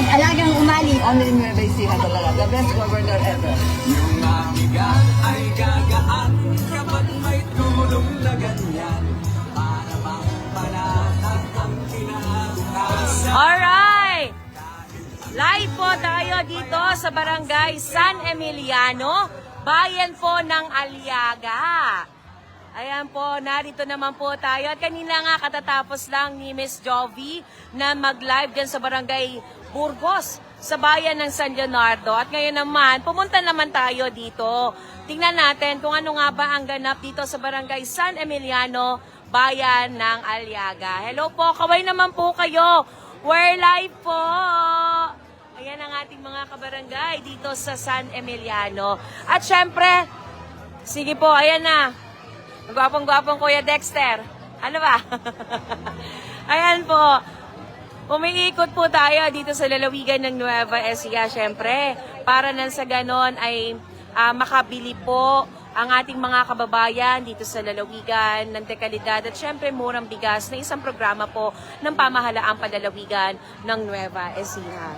Alagang umali. Ano yung Nueva Ecija talaga? The best governor ever. Yung mabigat ay gagaan kapag may tulong na ganyan. Para bang panatag ang kinabukasan. Alright! Live po tayo dito sa Barangay San Emiliano, bayan po ng Aliaga. Ayan po, narito naman po tayo. At kanina nga katatapos lang ni Miss Jovi na mag-live dyan sa Barangay Burgos, sa bayan ng San Leonardo. At ngayon naman, pumunta naman tayo dito. Tingnan natin kung ano nga ba ang ganap dito sa Barangay San Emiliano, bayan ng Aliaga. Hello po, kaway naman po kayo. We're live po. Ayan ang ating mga kabarangay dito sa San Emiliano. At syempre, sige po, ayan na. Gwapong-gwapong Kuya Dexter. Ano ba? Ayan po. Umiikot po tayo dito sa lalawigan ng Nueva Ecija, syempre. Para nang sa ganon ay makabili po ang ating mga kababayan dito sa lalawigan ng dekalidad at syempre murang bigas na isang programa po ng pamahalaang palalawigan ng Nueva Ecija.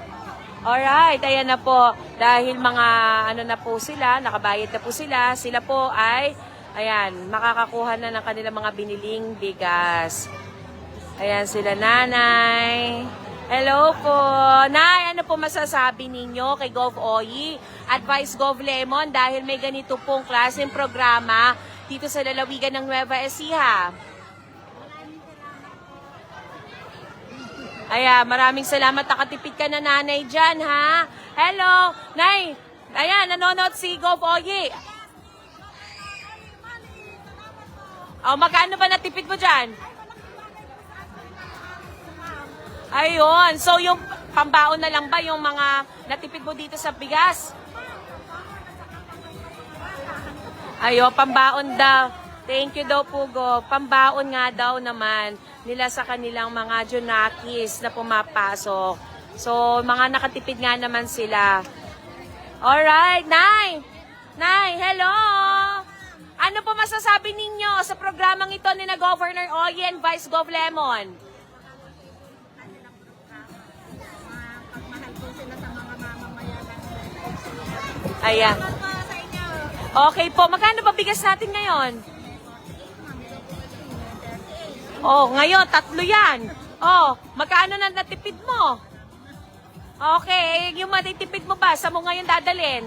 Alright, ayan na po. Dahil mga ano na po sila, nakabayad na po sila, sila po ay, ayan, makakakuha na ng kanilang mga biniling bigas. Ayan sila, nanay. Hello po. Nay, ano po masasabi ninyo kay Gov. Oyi at Vice Gov. Lemon dahil may ganito pong klaseng programa dito sa lalawigan ng Nueva Ecija? Ayan, maraming salamat. Nakatipid ka na, nanay, dyan, ha? Hello, nay. Ayan, nanonood si Gov. Oyi. Oh, magkano ba natipid mo dyan? Ayun. So, yung pambaon na lang ba yung mga natipid mo dito sa bigas? Ayun, pambaon daw. Thank you daw po, Go. Pambaon nga daw naman nila sa kanilang mga junakis na pumapasok. So, mga nakatipid nga naman sila. Alright, Nay! Nay, hello! Ano po masasabi ninyo sa programang ito ni na Governor Oyi and Vice Gov. Lemon? Ayan. Okay po, magkano ba bigas natin ngayon? Oh, ngayon, 3 yan. Oh, magkano na natipid mo? Okay, yung matitipid mo ba? Sa mo ngayon dadalhin?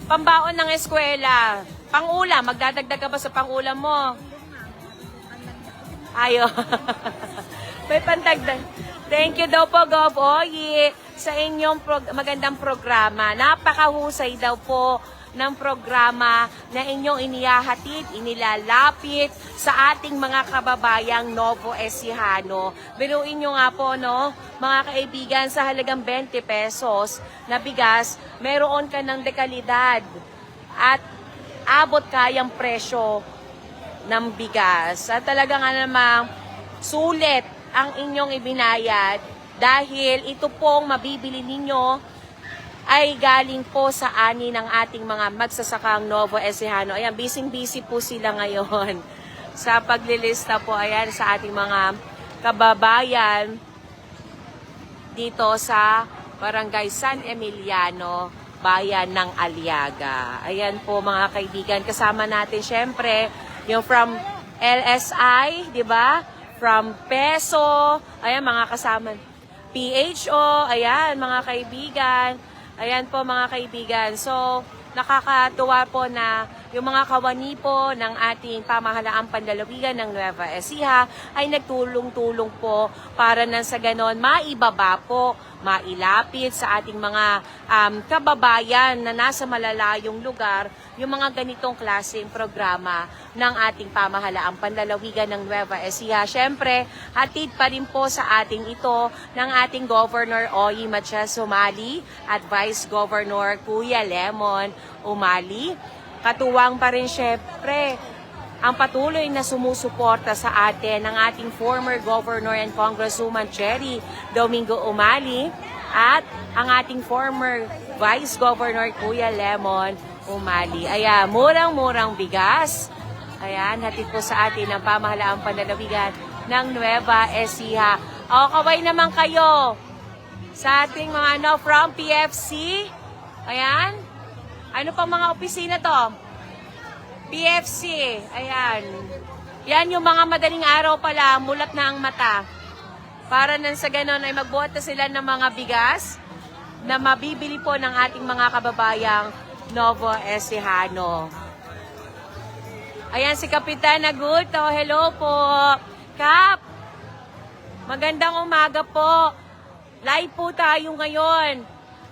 Pambaon ng eskwela. Pangulam, magdadagdag ka ba sa pangulam mo? Ayo. May pandagdag. Thank you daw po, Gov. Oyi, sa inyong magandang programa. Napakahusay daw po ng programa na inyong inihahatid, inilalapit sa ating mga kababayang Novo Ecijano. Biruin nyo nga po, no, mga kaibigan, sa halagang 20 pesos na bigas, meron ka ng dekalidad at abot kayang presyo ng bigas. At talaga nga namang sulit ang inyong ibinayad dahil ito pong mabibili ninyo ay galing po sa ani ng ating mga magsasakang Novo Ecijano. Ayan, busy-busy po sila ngayon sa paglilista po, ayan, sa ating mga kababayan dito sa Barangay San Emiliano, bayan ng Aliaga. Ayan po mga kaibigan, kasama natin syempre yung from LSI, di ba? From Peso, ayan mga kasama. PHO, ayan mga kaibigan. Ayan po mga kaibigan. So, nakakatuwa po na yung mga kawani po ng ating pamahalaang panlalawigan ng Nueva Ecija ay nagtulong-tulong po para nang sa ganon maibaba po, mailapit sa ating mga kababayan na nasa malalayong lugar yung mga ganitong klaseng programa ng ating pamahalaang panlalawigan ng Nueva Ecija. Siyempre, hatid pa rin po sa ating ito ng ating Governor Oyi Matias Umali at Vice Governor Kuya Lemon Umali. Katuwang pa rin siyempre ang patuloy na sumusuporta sa atin ng ating former Governor and Congresswoman Cherry Domingo Umali at ang ating former Vice Governor Kuya Lemon Umali. Ayan, murang-murang bigas. Ayan, hatid po sa atin ang pamahalaang panlalawigan ng Nueva Ecija. O, kaway naman kayo sa ating mga from PFC. Ayan. Ano pang mga opisina to? PFC. Ayan. Yan yung mga madaling araw pala, mulat na ang mata. Para nang sa ganon ay magbuhat na sila ng mga bigas na mabibili po ng ating mga kababayang Novo Ecijano. Ayan si Kapitan Agulto. Hello po. Kap, magandang umaga po. Live po tayo ngayon.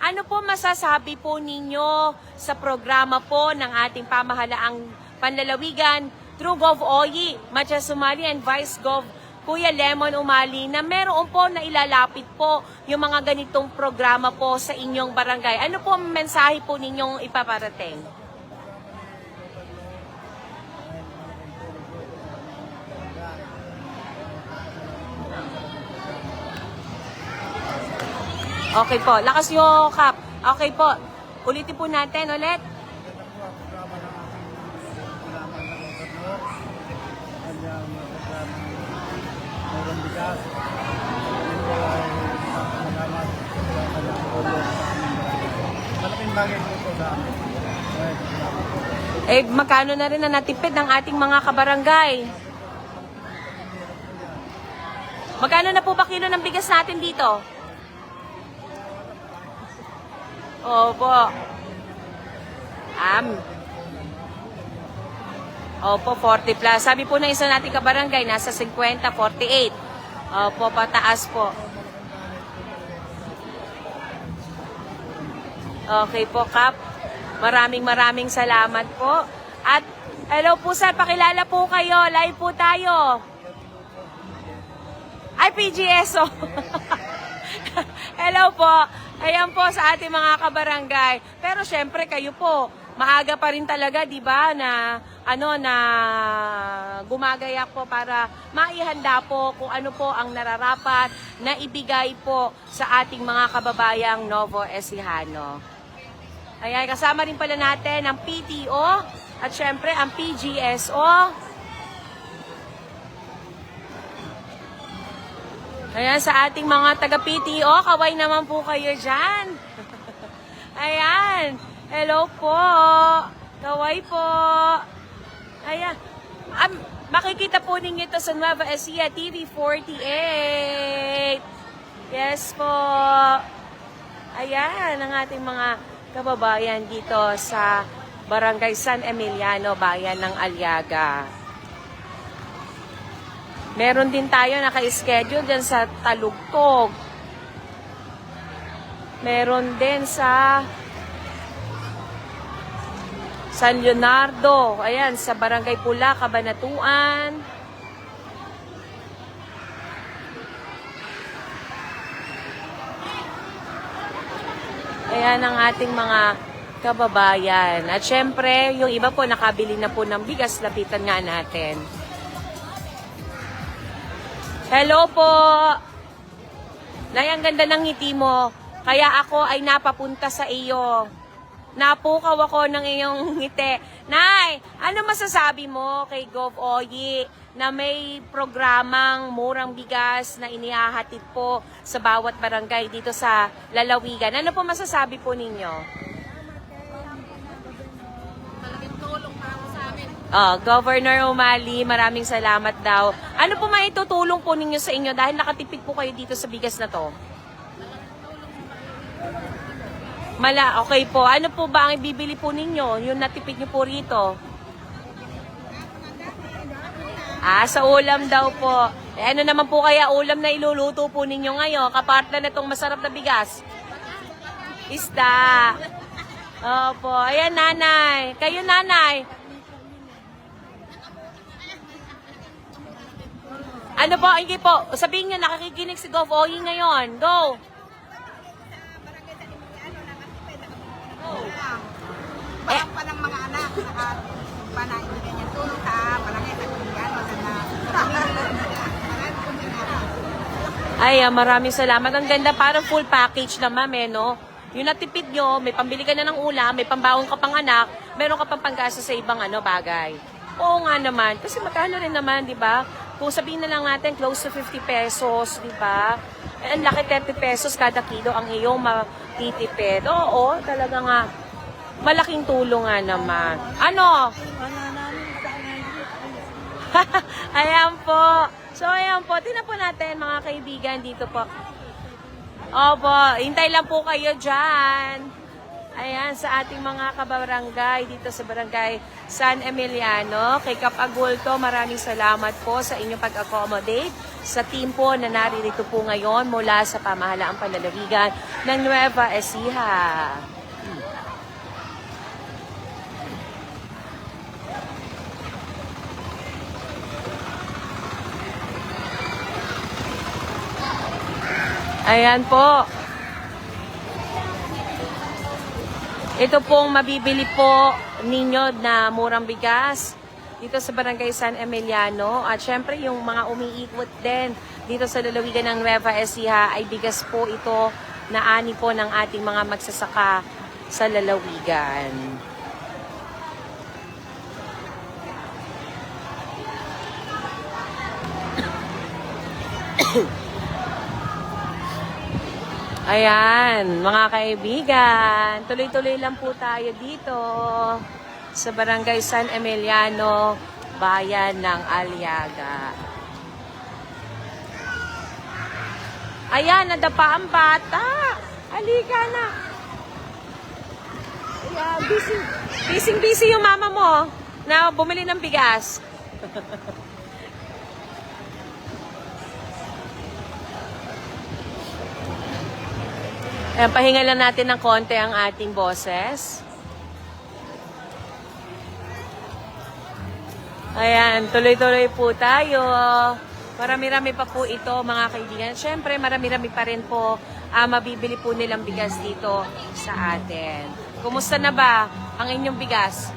Ano po masasabi po ninyo sa programa po ng ating pamahalaang panlalawigan through Gov. Oyi, Matcha Sumali and Vice Gov. Kuya Lemon Umali na meron po na ilalapit po yung mga ganitong programa po sa inyong barangay. Ano po ang mensahe po ninyong ipaparating? Okay po. Lakas yung Kap. Okay po. Ulitin po natin ulit. Malaking bagay po ito sa amin. Eh, magkano na rin na natipid ng ating mga kabarangay? Magkano na po ba kilo ng bigas natin dito? Opo. Opo, 40 plus. Sabi po ng isa nating kabarangay, nasa 50, 48. Opo, pataas po. Okay po, Kap. Maraming salamat po. At hello po sir, pakilala po kayo. Live po tayo. Ay, PGSO. Hello po. Ayan po sa ating mga kabarangay. Pero syempre kayo po, maaga pa rin talaga, 'di ba, na gumagayak po para maihanda po kung ano po ang nararapat na ibigay po sa ating mga kababayang Novo Ecijano. Ayan, kasama rin pala natin ang PTO at syempre ang PGSO. Ayan, sa ating mga taga-PTO, kaway naman po kayo dyan. Ayan, hello po. Kaway po. Ayan, makikita po ninyo ito sa Nueva Ecija TV 48. Yes po. Ayan, ang ating mga kababayan dito sa Barangay San Emiliano, Bayan ng Aliaga. Meron din tayo naka-schedule dyan sa Talugtog. Meron din sa San Leonardo. Ayan, sa Barangay Pula, Cabanatuan. Ayan ang ating mga kababayan. At syempre, yung iba po nakabili na po ng bigas, lapitan nga natin. Hello po! Nay, ang ganda ng ngiti mo. Kaya ako ay napapunta sa iyo. Napukaw ako ng iyong ngiti. Nay, ano masasabi mo kay Gov. Oyi na may programang murang bigas na inihahatid po sa bawat barangay dito sa lalawigan? Ano po masasabi po ninyo? Governor Umali, maraming salamat daw. Ano po maitutulong po ninyo sa inyo dahil nakatipid po kayo dito sa bigas na to? Okay po. Ano po ba ang ibibili po ninyo? Yung natipid nyo po rito? Sa ulam daw po. Ano naman po kaya ulam na iluluto po ninyo ngayon? Kapartner na itong masarap na bigas. Isda. Opo. Ayan, nanay. Kayo, nanay. Ano po, hindi po. Sabihin niyo, nakakikinig si Gov. Oyi ngayon. Go! Pa ng mga anak, panahin na ganyan tulong sa barangay sa Pilipiano. Ay, maraming salamat. Ang ganda, parang full package naman, no? Yung natipid nyo, may pambili ka na ng ulam, may pambaong ka pang anak, meron ka pang panggasa sa ibang bagay. Oo nga naman. Kasi magkano rin naman, di ba? kung sabihin na lang natin close to 50 pesos, di ba? Eh, ang laki 30 pesos kada kilo ang iyong matitipid. Oo, talaga nga. Malaking tulong nga naman. Ano? Ayan po. So, ayan po. Tingnan po natin, mga kaibigan, dito po. Opo, hintay lang po kayo dyan. Ayan, sa ating mga kabarangay dito sa Barangay San Emiliano. Kay Kap Agulto, maraming salamat po sa inyong pag-accommodate sa team po na naririto po ngayon mula sa pamahalaang panlalawigan ng Nueva Ecija. Ayan po. Ito pong mabibili po ninyo na murang bigas dito sa Barangay San Emiliano. At syempre yung mga umiikot din dito sa lalawigan ng Nueva Ecija ay bigas po ito na ani po ng ating mga magsasaka sa lalawigan. Ayan, mga kaibigan, tuloy-tuloy lang po tayo dito sa Barangay San Emiliano, Bayan ng Aliaga. Ayan, nadapa ang bata. Halika na. Ayan, busy yung mama mo na bumili ng bigas. Ayan, pahinga lang natin ng konti ang ating boses. Ayan, tuloy-tuloy po tayo. Marami-rami pa po ito, mga kaibigan. Siyempre, marami-rami pa rin po mabibili po nilang bigas dito sa atin. Kumusta na ba ang inyong bigas?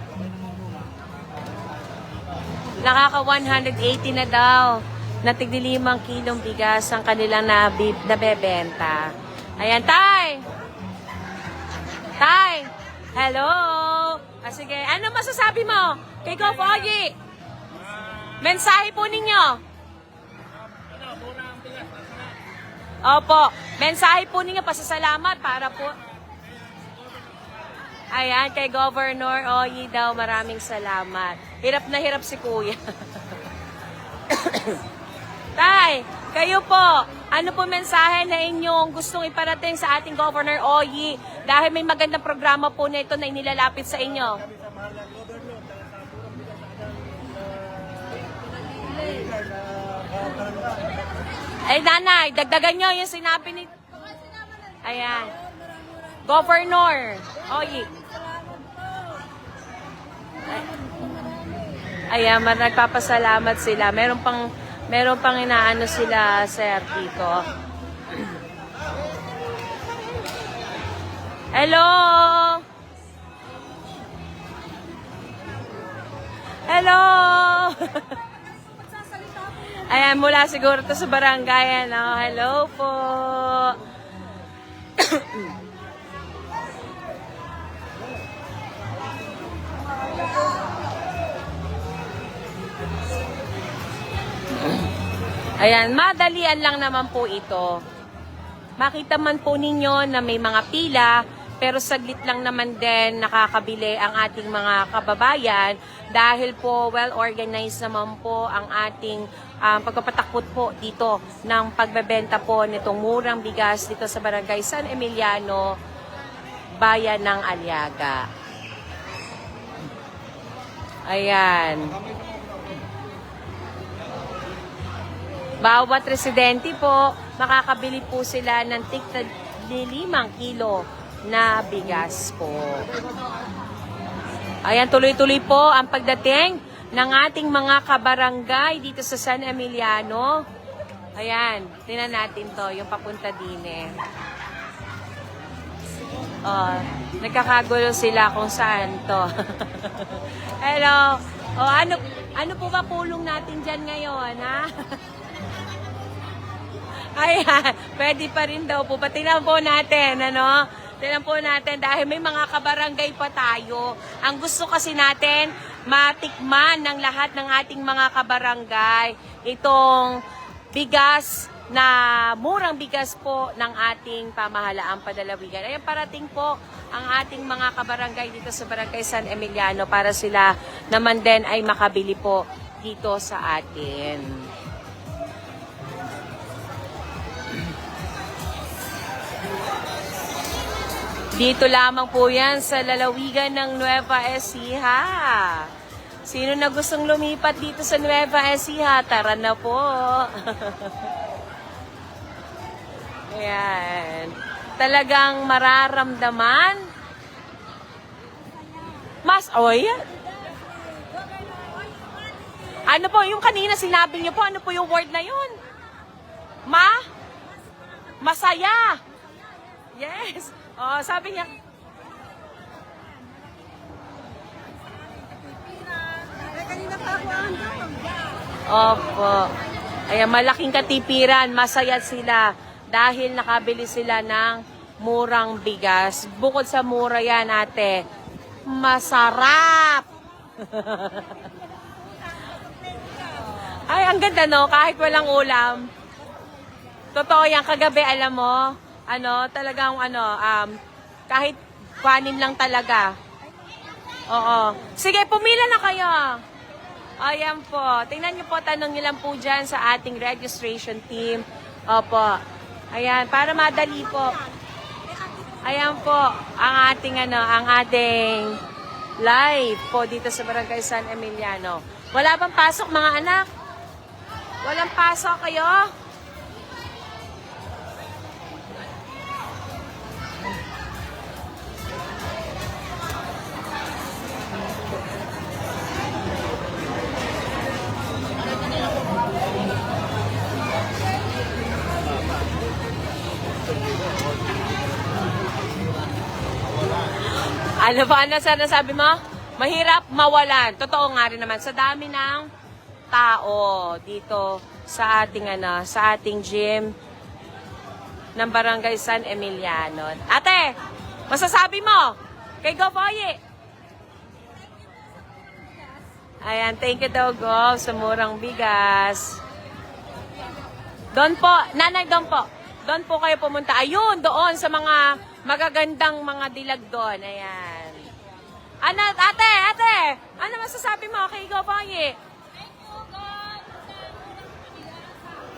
Nakaka 180 na daw na tigli 5 kilong bigas ang kanilang nabebenta. Ayan, Tay! Tay! Hello! Sige, ano masasabi mo kay Go Pogi? Mensahe po ninyo. Opo, mensahe po ninyo, pasasalamat para po. Ayan, kay Governor Oyi daw, maraming salamat. Hirap na hirap si Kuya. Tay, kayo po, ano po mensahe na inyong gustong iparating sa ating Governor Oyi dahil may magandang programa po na ito na inilalapit sa inyo? Ay, nanay, dagdagan nyo yung sinabi ni... Ayan. Governor Oyi. Ayan, nagpapasalamat sila. Meron pang inaano sila, sir, dito. Hello! Hello! Ayan, mula siguro to sa barangay. Ano? Hello po! Ayan, madalian lang naman po ito. Makita man po ninyo na may mga pila, pero saglit lang naman din nakakabili ang ating mga kababayan dahil po well-organized naman po ang ating pagpapatakot po dito ng pagbebenta po nitong murang bigas dito sa Barangay San Emiliano, Bayan ng Aliaga. Ayan. Bawat residente po, makakabili po sila ng tig 5 kilo na bigas po. Ayan, tuloy-tuloy po ang pagdating ng ating mga kabarangay dito sa San Emiliano. Ayan, tingnan natin to, yung papunta din eh. Oh, nagkakagulo sila kung saan to. Hello. Oh, ano po ba pulong natin dyan ngayon, ha? Ayan, pwede pa rin daw po. Tingnan po natin, ano? Tingnan po natin dahil may mga kabarangay pa tayo. Ang gusto kasi natin, matikman ng lahat ng ating mga kabarangay itong bigas na murang bigas po ng ating pamahalaang padalawigan. Ayan, parating po ang ating mga kabarangay dito sa Barangay San Emiliano para sila naman din ay makabili po dito sa atin. Dito lamang po yan sa lalawigan ng Nueva Ecija. Sino na gustong lumipat dito sa Nueva Ecija? Tara na po. Ayan. Talagang mararamdaman. Yan. Ano po, yung kanina sinabi niyo po, ano po yung word na yun? Masaya. Yes. Oh, sabi niya. Opo. Ayan, malaking katipiran, masaya sila dahil nakabili sila ng murang bigas. Bukod sa mura yan, ate, masarap! Ay, ang ganda, no? Kahit walang ulam. Totoo yan, kagabi, alam mo, talagang, kahit kanin lang talaga. Oo. Sige, pumila na kayo. Ayan po. Tingnan niyo po, tanong niyo lang po dyan sa ating registration team. Opo. Ayan, para madali po. Ayan po, ang ating live po dito sa Barangay San Emiliano. Wala bang pasok, mga anak? Walang pasok kayo? Ano ba? Ano sana sabi mo? Mahirap mawalan. Totoo nga rin naman. Sa dami ng tao dito sa ating gym ng Barangay San Emiliano. Ate, masasabi mo kay Goboye? Ayan, thank you daw, Go, sa murang bigas. Doon po, nanay, doon po. Doon po kayo pumunta. Ayun, doon sa mga magagandang mga dilag doon. Ayan. Ate, ano masasabi mo kay Goboye?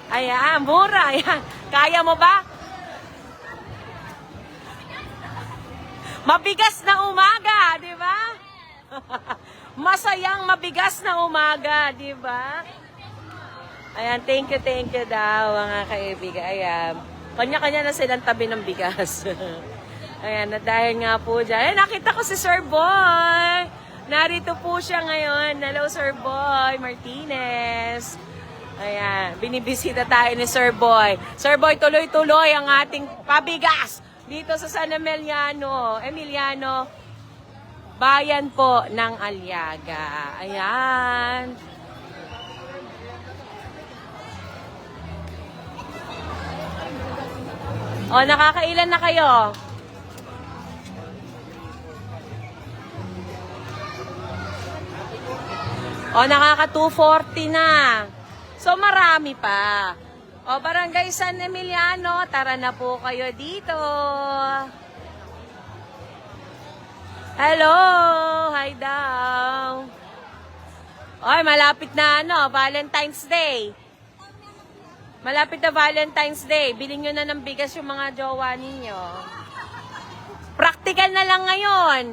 Ayan, mura. Ayan. Kaya mo ba? Mabigas na umaga, di ba? Masayang mabigas na umaga, di ba? Ayan, thank you daw, mga kaibigan. Ayan. Kanya-kanya na silang tabi ng bigas. Ayan, na dahil nga po dyan. Ayan, nakita ko si Sir Boy. Narito po siya ngayon. Hello, Sir Boy Martinez. Ayan, binibisita tayo ni Sir Boy. Sir Boy, tuloy-tuloy ang ating pabigas dito sa San Emiliano. Bayan po ng Aliaga. Ayan. O, nakakailan na kayo? O, nakaka 240 na. So, marami pa. O, Barangay San Emiliano, tara na po kayo dito. Hello! Hi daw. Oy, malapit na Valentine's Day. Malapit na Valentine's Day. Bilhin nyo na ng bigas yung mga jowa ninyo. Practical na lang ngayon.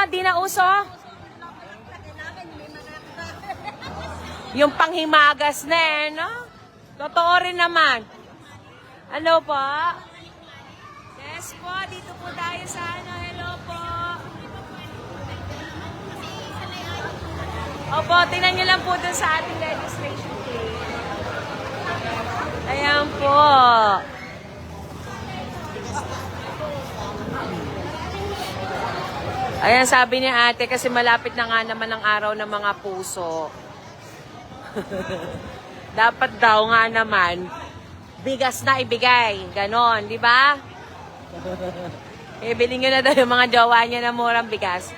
Di na uso? Yung panghimagas na no? Totoo rin naman. Ano po? Yes po, dito po tayo sa hello po. Opo, tingnan nyo lang po dun sa ating registration team. Ayan po. Ayan, sabi ni ate, kasi malapit na nga naman ang araw ng mga puso. Dapat daw nga naman, bigas na ibigay. Ganon, di ba? Bilhin nyo na daw yung mga jowa niya na murang bigas.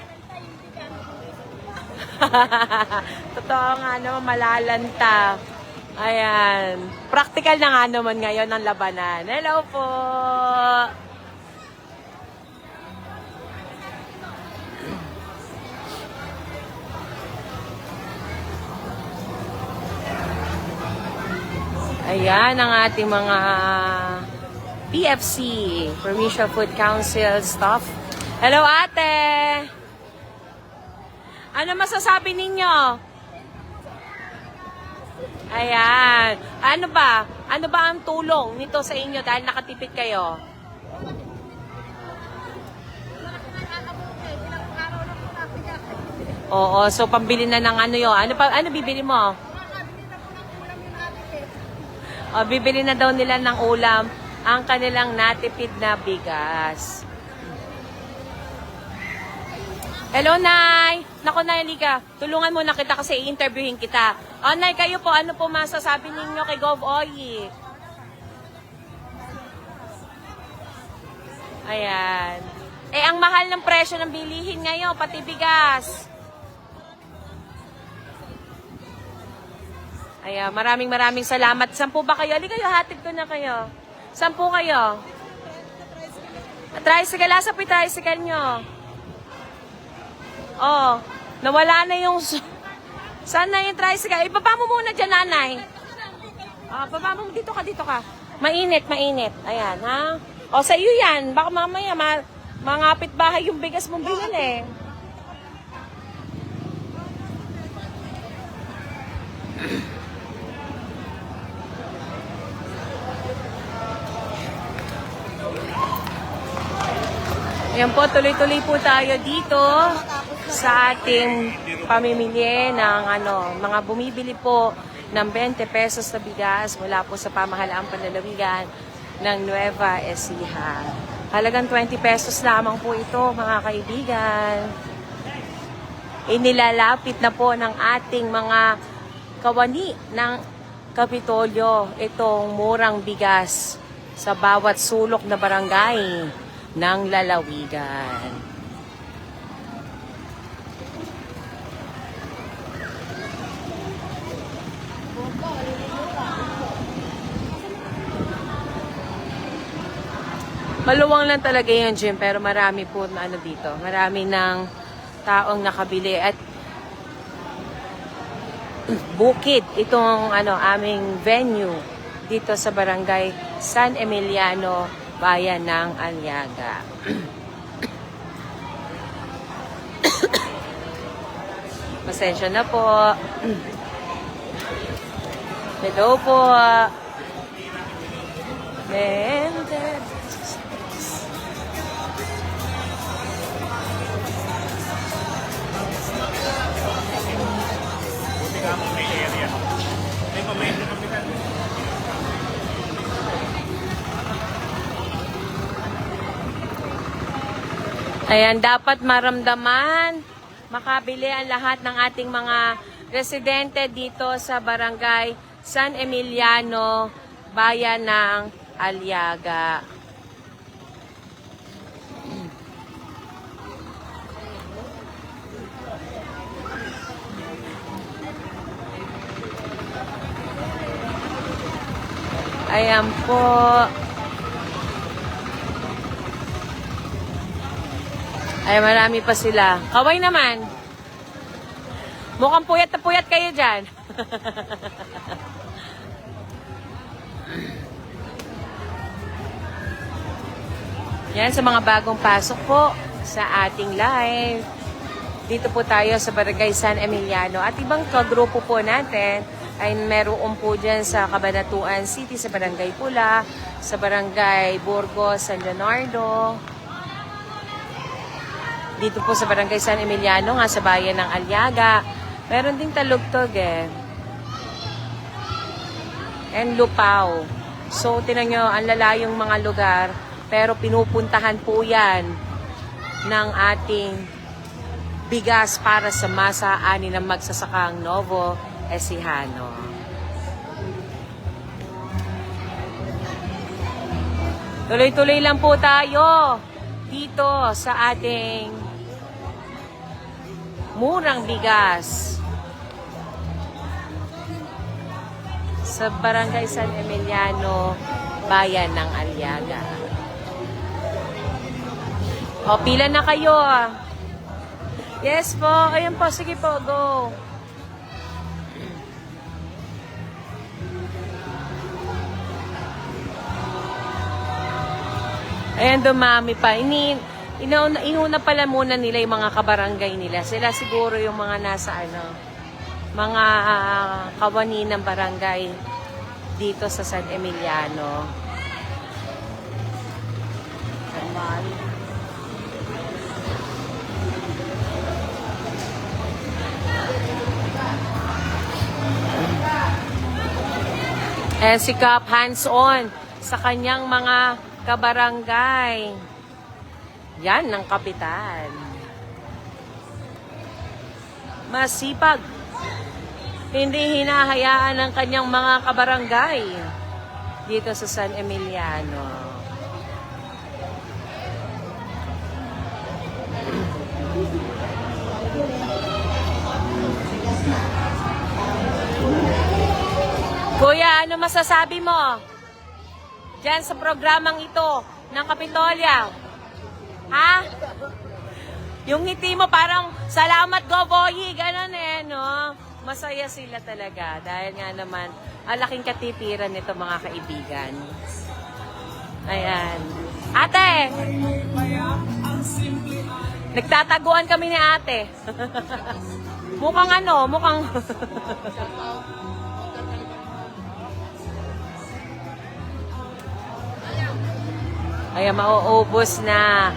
Totoo nga naman, malalanta. Ayan. Practical na nga naman ngayon ang labanan. Hello po! Ayan ang ating mga PFC, Provincial Food Council staff. Hello, ate! Ano masasabi ninyo? Ayan. Ano ba? Ano ba ang tulong nito sa inyo dahil nakatipid kayo? Oo, so pambili na ng ano yun. Ano bibili mo? O, bibili na daw nila ng ulam ang kanilang natipid na bigas. Hello, Nay! Naku, Nay, halika. Tulungan mo na kita kasi i-interviewin kita. O, Nay, kayo po, ano po masasabi ninyo kay Gov. Oyi? Ayan. Eh, ang mahal ng presyo ng bilihin ngayon, pati bigas. Ayan, maraming salamat. 10 ba kayo? Halika kayo, hatid ko na kayo. 10 kayo. Tricycle, asa po yung tricycle nyo? Oh, nawala na yung... Saan na yung tricycle? Ibaba mo muna dyan, nanay. Baba mo, dito ka. Mainit. Ayan, ha? O, sa iyo yan. Baka mamaya, mangapit bahay yung bigas mong binili. Ayan po, tuloy-tuloy po tayo dito sa ating pamimili ng mga bumibili po ng 20 pesos na bigas mula po sa pamahalaang panlalawigan ng Nueva Ecija. Halagang 20 pesos lamang po ito, mga kaibigan. Inilalapit na po ng ating mga kawani ng Kapitolyo itong murang bigas sa bawat sulok na barangay ng lalawigan. Maluwang lang talaga yung gym pero marami po na dito. Marami ng taong nakabili at bukid itong aming venue dito sa barangay San Emiliano, bayan ng Aliaga. Pasensya na po. Hello po. Ayan, dapat maramdaman, makabili ang lahat ng ating mga residente dito sa barangay San Emiliano, bayan ng Aliaga. Ayan po. Ay, marami pa sila. Kaway naman. Mukhang puyat na puyat kayo dyan. Yan, sa mga bagong pasok po sa ating live. Dito po tayo sa Barangay San Emiliano. At ibang kagrupo po natin ay meron po dyan sa Cabanatuan City, sa Barangay Pula, sa Barangay Burgos, San Leonardo. Dito po sa Barangay San Emiliano, nga sa bayan ng Aliaga. Meron ding Talugtog and Lupao. So, tinan nyo, ang lalayong mga lugar, pero pinupuntahan po yan ng ating bigas para sa masa ani ng magsasakang Novo Ecijano. Tuloy-tuloy lang po tayo dito sa ating murang bigas sa Barangay San Emiliano, Bayan ng Aliaga. O, pila na kayo ah. Yes po. Ayun po. Sige po. Go. Ayan, dumami pa. Inuna pala muna nila yung mga kabarangay nila. Sila siguro yung mga nasa mga kawani ng barangay dito sa San Emiliano. Si Kap hands-on sa kanyang mga kabarangay. Yan ng kapitan. Masipag. Hindi hinahayaan ng kanyang mga kabarangay dito sa San Emiliano. Kuya, ano masasabi mo diyan sa programang ito ng Kapitolya? Ha? Yung ngiti mo parang, salamat Go Boyi, ganon no? Masaya sila talaga dahil nga naman, alaking katitiran nito mga kaibigan. Ayan. Ate! Nagtataguan kami ni ate. Mukhang mukhang... Ayan, mauubos na.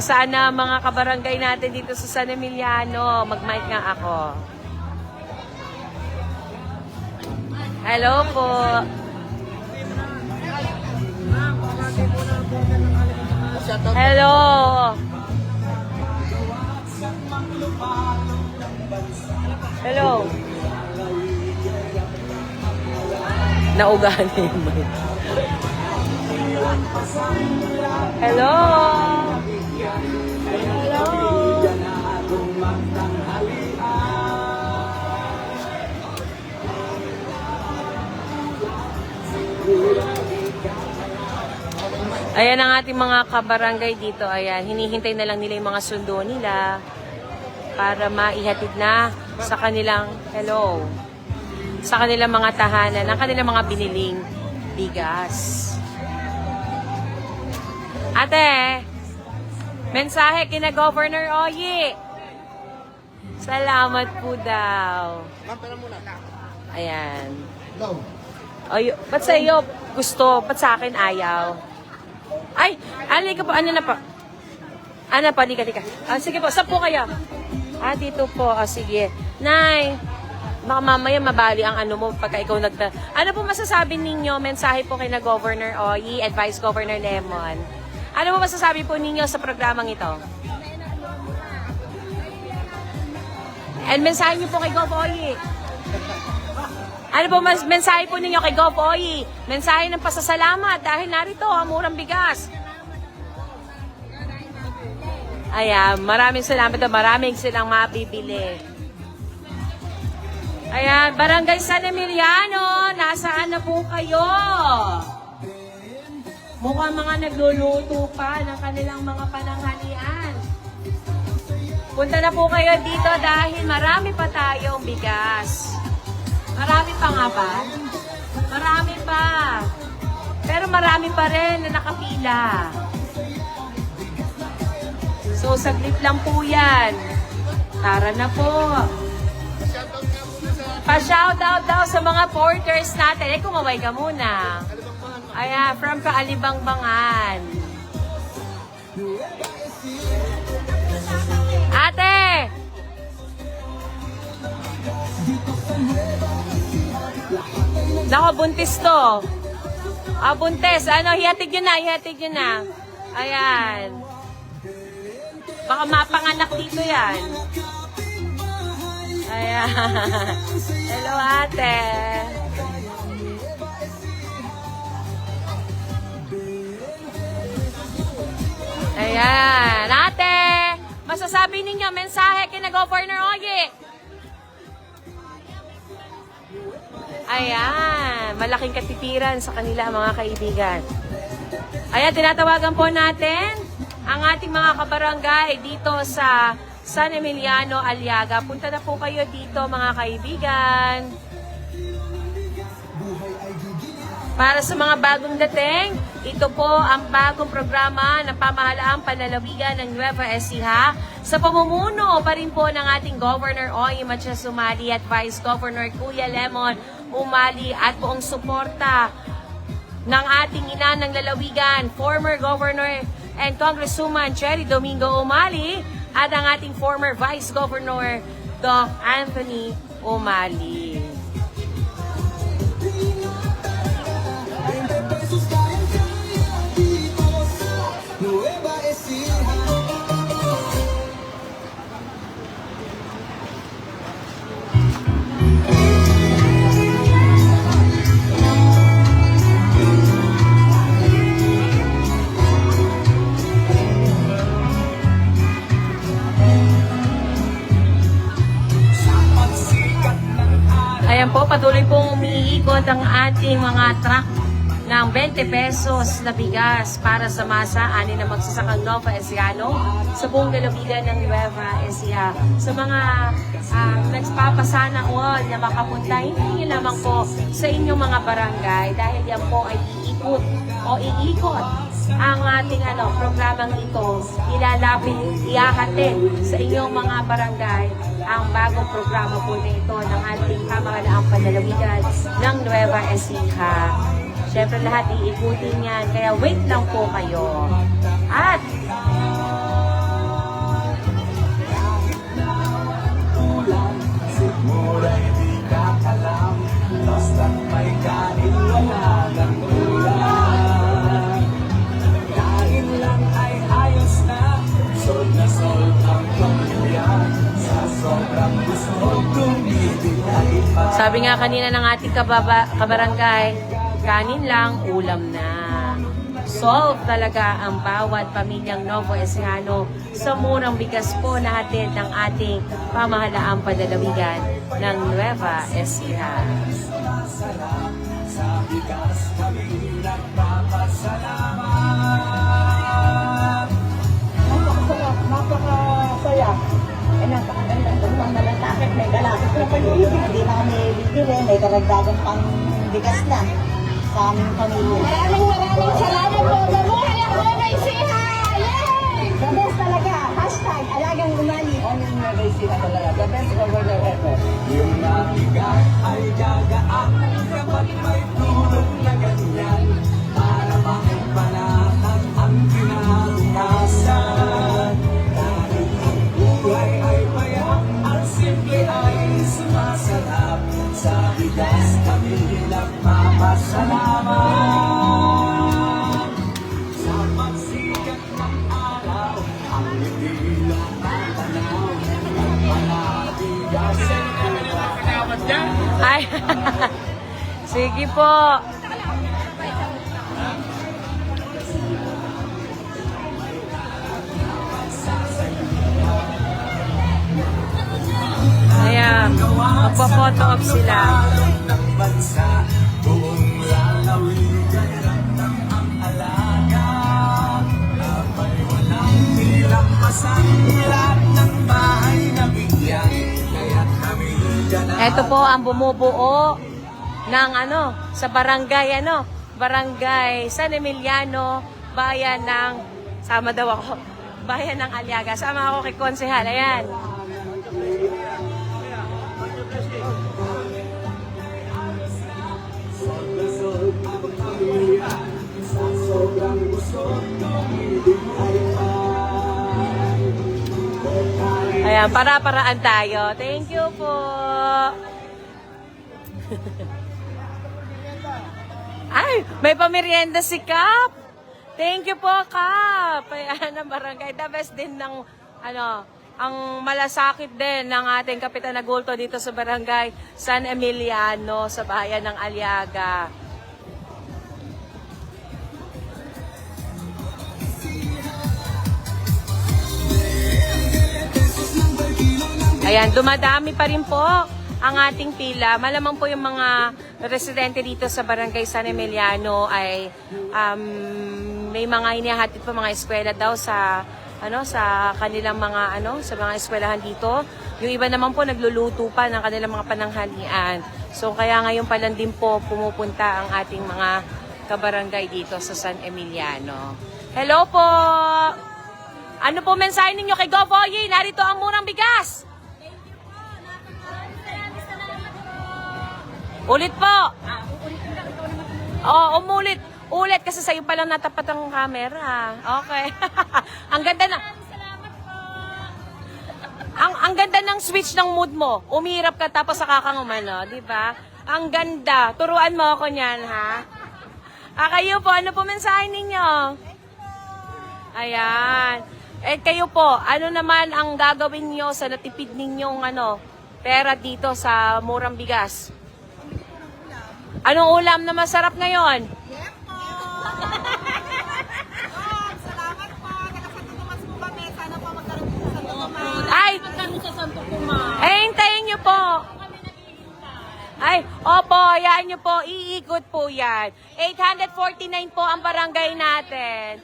Saan na mga kabarangay natin dito sa San Emiliano? Mag-mic nga ako. Hello po. Hello. Hello. Naugahan na yung mic. Hello. Hello. Ayan ang ating mga kabarangay dito. Ayan, hinihintay na lang nila yung mga sundo nila para maihatid na sa kanilang, sa kanilang mga tahanan, ang kanilang mga biniling bigas. Ate, mensahe kina Governor Oyi. Salamat po daw. Ayan. Ay, ba't sa iyo gusto? Ba't sa akin ayaw? Ay, ka po, ano na pa? Lika. Sige po, saan po kayo? Dito po. Sige. Nay, baka mamaya mabali ang mo pagka ikaw Ano po masasabi ninyo? Mensahe po kay na Governor Oyi at Vice Governor Lemon. Ano po masasabi po ninyo sa programang ito? And mensahe niyo po kay Gov. Oyi. Ano po mensahe po ninyo kay Gov. Oyi? Mensahe ng pasasalamat dahil narito ang murang bigas. Ayan, maraming salamat at maraming silang mabibili. Ayan, Barangay San Emiliano, nasaan na po kayo? Mukhang mga nagluluto pa ng kanilang mga pananghalian. Punta na po kayo dito dahil marami pa tayong bigas. Marami pa nga ba? Marami pa. Pero marami pa rin na nakapila. So, saglit lang po yan. Tara na po. Pa-shoutout daw sa mga porters natin. Kumaway ka muna. Ayan, from Kaalibangbangan. Ate! Nako, buntis to. Buntis. Hihatid yun na. Ayan. Baka mapanganak dito yan. Ayan. Hello, ate. Ayan. Ate, masasabi ninyo? Mensahe kina Governor Oye. Ayan, malaking katitiran sa kanila mga kaibigan. Ayan, tinatawagan po natin ang ating mga kabarangay dito sa San Emiliano, Aliaga. Punta na po kayo dito mga kaibigan. Para sa mga bagong dating, ito po ang bagong programa ng pamahalaang panlalawigan ng Nueva Ecija sa pamumuno pa rin po ng ating Governor Oy Matias Umali at Vice Governor Kuya Lemon Umali at buong suporta ng ating ina ng lalawigan, former Governor and Congresswoman Cherry Domingo Umali at ang ating former Vice Governor Doc Anthony Umali. Ayan po, patuloy pong umiikot ang ating mga truck ng 20 pesos na bigas para sa masa ani na magsasakang Nova Ecijano sa buong lalawigan ng Nueva Ecija. Sa mga nagpapasana all na makapunta, hindi lamang po sa inyong mga barangay dahil yan po ay iikot o iikot ang ating programang ito. Ilalapit, ihahatid sa inyong mga barangay ang bagong programa po na ito ng ating pamahalaang panlalawigan ng Nueva Ecija. Siyempre lahat iikutin yan, kaya wait lang po kayo. At Sigura'y di ka alam, basta't may kanin wala ng ulam. Kain lang ay ayos na, sold ang pamilya. Sa sobrang gusto kumibigay pa. sabi nga kanina ng ating kabarangay, kanin lang, ulam na. Solve talaga ang bawat pamilyang Novo Ecijano sa murang bigas po na hatid ng ating pamahalaang panlalawigan ng Nueva Ecija. Sa bigas kami nagpapasalamat. Napakasaya. Napakaganda. Kung mga malasakit, may galakit na paligid. Hindi na kami bibili. May karagdagan pang bigas na sa aming pamilya. Maraming salamat po. Mabuhay ang Nueva Ecija! Yay! The best talaga. Hashtag Alagang Umali. Only Nueva Ecija talaga. The best governor ever. Yung mabigat ay gagaan kapag may tulong na ganyan. Para bang panatag ang kinabukasan. Dahil ang buhay ay payak, ang simple ay sumasarap. Sa bigas kami nagpapasalamat. Sa pagsikat ng araw, ang ngiti ng tanaw. Ang palabigas Ay, sige po. Ayan, magpa-photo op sila. ng bansa, buong lalawigan ng ang alaga. Abay walang bilang masang lahat ng bahay na bigyan. Kaya kami dyan Ito po ang bumubuo ng sa barangay barangay San Emiliano, bayan ng bayan ng Aliaga. Sama ako kay Konsehal. Ayan. sobrang busog tumibigay pa. Ayan, para-paraan tayo. Thank you po. Ay, may pamerienda si Kap. Thank you po, Kap. Ayan, ang barangay. The best din ng, ang malasakit din ng ating Kapitan Agulto dito sa barangay San Emiliano, sa bayan ng Aliaga. Ayan, dumadami pa rin po ang ating pila. Malamang po yung mga residente dito sa Barangay San Emiliano ay may mga inihahatid pa mga eskwela daw sa sa kanilang mga sa mga eskwelahan dito. Yung iba naman po nagluluto pa ng kanilang mga pananghalian. So kaya ngayon pa lang din po pumupunta ang ating mga kabarangay dito sa San Emiliano. Hello po! Ano po mensahe ninyo kay Gov. Oye? Narito ang murang bigas! Ulit po! Umulit. Ulit kasi sa'yo palang natapat ang camera. Okay. Ang ganda na. Ang ganda ng switch ng mood mo. Umirap ka tapos saka kang umano, di ba? Ang ganda. Turuan mo ako niyan, ha? Kayo po, ano po mensahe ninyo? Ayan. Kayo po, ano naman ang gagawin niyo sa natipid ninyong pera dito sa murang bigas? Anong ulam na masarap ngayon? Salamat po. Taga-Santo Tomas po kami. Sana po magkaroon po sa Santo Tomas. Ay! Sa Santo Tomas. Hintayin niyo po. Ay, opo, hayaan niyo po. Iikot po yan. 849 po ang barangay natin.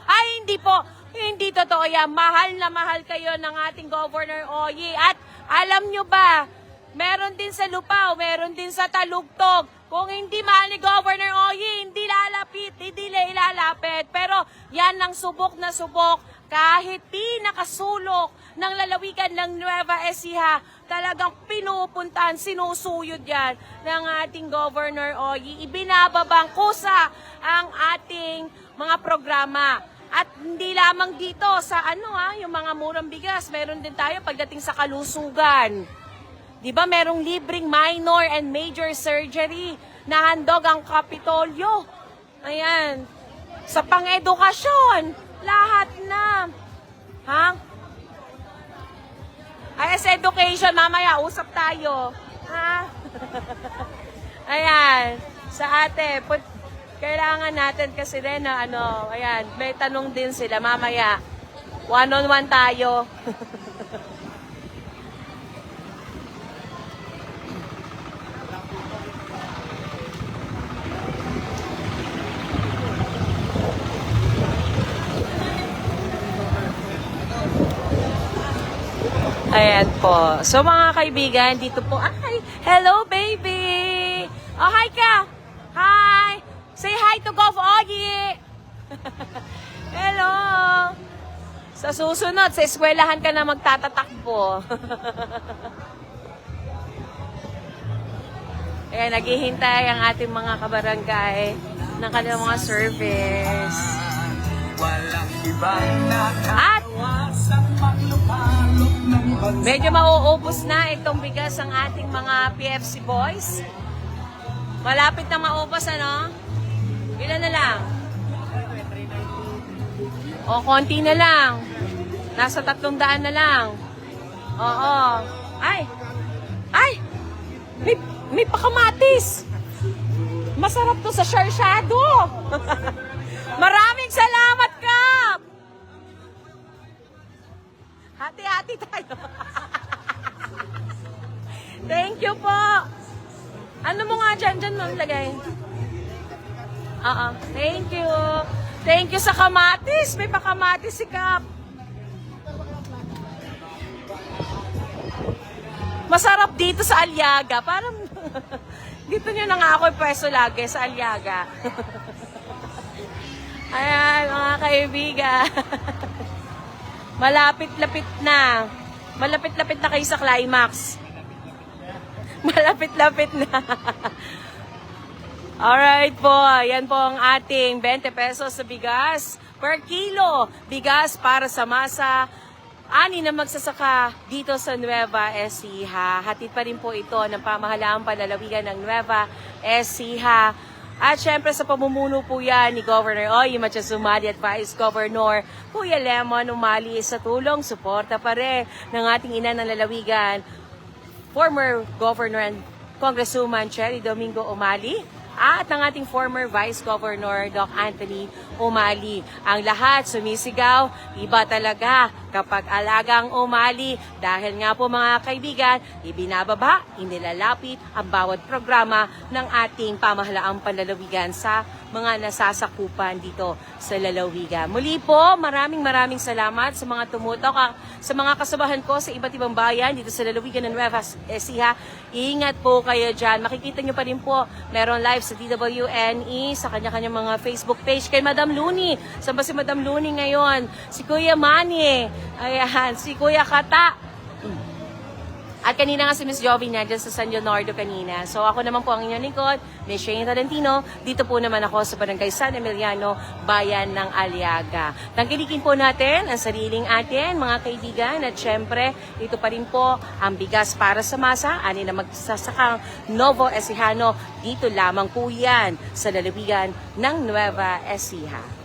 Ay, hindi po. Hindi totoo yan. Mahal na mahal kayo ng ating Governor Oye. At alam niyo ba, meron din sa Lupao, meron din sa Talugtog. Kung hindi mahal ni Governor Oye, hindi ilalapit. Pero yan ang subok na subok. Kahit pinakasulok ng lalawigan ng Nueva Ecija, talagang pinupuntahan, sinusuyod yan ng ating Governor Oye. Ibinababangkusa ang ating mga programa. At hindi lamang dito sa yung mga murang bigas, meron din tayo pagdating sa kalusugan. Di ba merong libreng minor and major surgery na handog ang Kapitolyo? Ayan. Sa pang-edukasyon, lahat na. Ha? Sa education, mamaya, usap tayo. Ha? Ayan. Sa ate, kailangan natin kasi rin na ayan, may tanong din sila. Mamaya, one-on-one tayo. Ayan po. So mga kaibigan, dito po. Ay, hello baby! Oh, hi ka! Hi! Say hi to Gov. Oye! Hello! Sa susunod, sa eskwelahan ka na magtatatakbo. Ayan, naghihintay ang ating mga kabarangay ng kanilang mga service. Walang ibang At nakakawasang maglupalot ng bansa. medyo mauubos na itong bigas ang ating mga PFC boys. Malapit na maubos, Ilan na lang? Konti na lang. Nasa 300 na lang. Oo. Ay! May pakamatis! Masarap to sa sarsyado! Maraming salamat, Kap! Hati-hati tayo. Thank you po. Ano mo nga dyan mo lagay? Thank you. Thank you sa kamatis. May pakamatis si Kap. Masarap dito sa Aliaga. Parang dito nyo na nga ako yung pwesto lagi sa Aliaga. Ayan, mga kaibigan. Malapit-lapit na. Malapit-lapit na kayo sa climax. Malapit-lapit na. Alright po, yan po ang ating 20 pesos sa bigas per kilo. Bigas para sa masa, ani na magsasaka dito sa Nueva Ecija. Hatid pa rin po ito ng pamahalaang palalawigan ng Nueva Ecija. At syempre sa pamumuno po yan ni Governor Oye Matias Umali at Vice Governor Kuya Lemon Umali sa tulong, suporta pa rin ng ating ina ng lalawigan, former Governor and Congresswoman Cherry Domingo Umali, at ng ating former Vice Governor Doc Anthony Umali. Ang lahat sumisigaw, iba talaga kapag alagang umali. Dahil nga po mga kaibigan, ibinababa, inilalapit ang bawat programa ng ating pamahalaang panlalawigan sa mga nasasakupan dito sa lalawigan. Muli po, maraming salamat sa mga tumutok, sa mga kasabahan ko sa iba't ibang bayan dito sa lalawigan ng Nueva Ecija. Ingat po kayo dyan. Makikita nyo pa rin po, meron live sa DWNE, sa kanya-kanyang mga Facebook page kay Madam Luni. Saan ba si Madam Luni ngayon? Si Kuya Manny. Ayan, si Kuya Kata. At kanina nga si Miss Jovi na dyan sa San Leonardo kanina. So ako naman po ang inyong lingkod, Miss Shane Tolentino. Dito po naman ako sa Barangay San Emiliano, Bayan ng Aliaga. Tangkilikin po natin ang sariling atin, mga kaibigan. At syempre, ito pa rin po ang bigas para sa masa. Ani na magsasakang Novo Ecijano. Dito lamang po yan sa lalawigan ng Nueva Ecija.